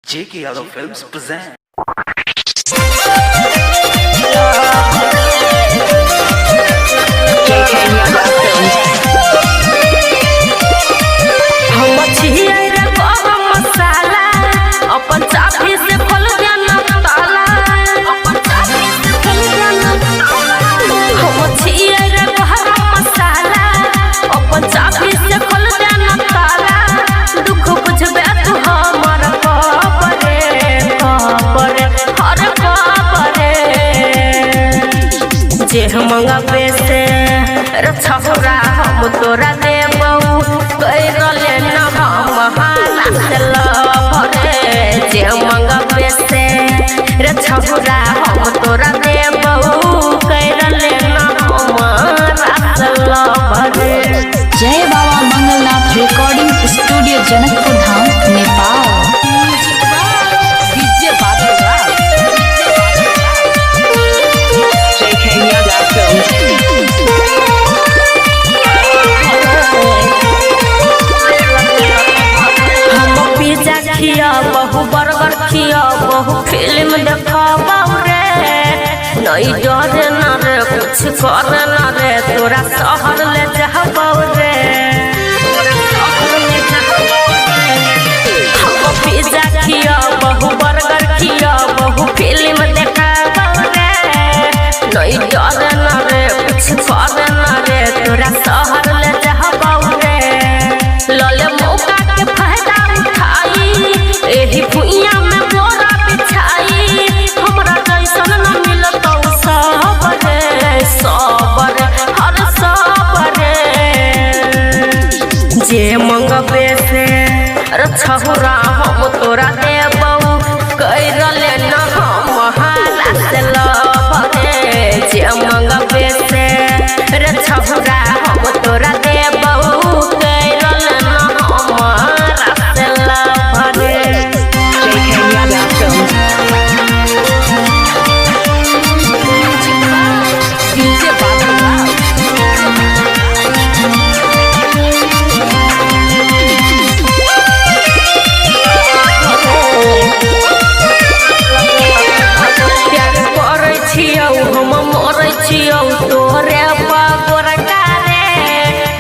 J.K. Yadav Films present. जे मंगा बेसे रछौरा हम तोरा देबऊ कैरले न हम हाला से लभरे जे मंगा बेसे रछौरा हम तोरा देबऊ कैरले न हम हाला से लभरे। जय बाबा मंगलनाथ रिकॉर्डिंग स्टूडियो जनकपुर धाम नेपाल। बहु बर्गर खिया बहु फिल्म देखाबा रे नहीं डरे न रे कुछ करे न रे तोरा शहर ले जाबा रे हम पिज्जा खिया बहु बर्गर खिया बहु फिल्म देखाबा रे नहीं डरे न रे कुछ करे न रे तोरा शहर ले जाबा रे लले मौका के फायदा एही भुइया में बोरा बिछाई हमरा जैसन न मिलतौ सबरे सबरे हर सबरे जे मंगबे से रछौरा हम तोरा देबऊ कैरले न हम हाला से लभरे जे मंगबे से रछौरा हम तोरा देबऊ कैरले न हम हाला से लभरे।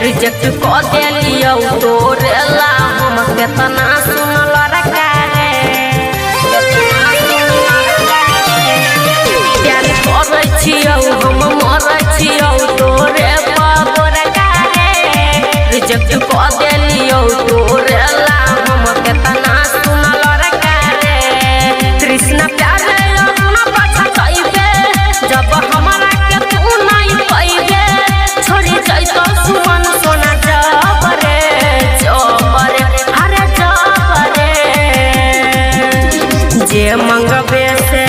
रिजेक्ट कर देलियो तोरे ला हम केतना सुनल रकारे प्यार करै छियौ हम मरै छियौ तोरे बाबर कारे रिजेक्ट कर देलियो तोरे ला हम केतना सुनल रकारे कृष्ण प्यार अपना पाछा कइबे जब हमरा के तू नहीं पाइबे छोड़ी जाइतो सुमन सोना जबरे जबरे हरे जबरे जे मंगबे से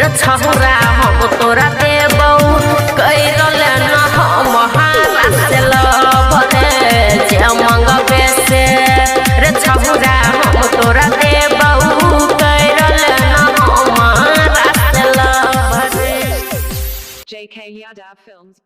रछौरा हम तोरा देबऊ कैरले न हम हाला से लभरे जे मंगबे से रछौरा हम तोरा देबऊ कैरले न हम हाला से लभरे। J.K. Yadav Films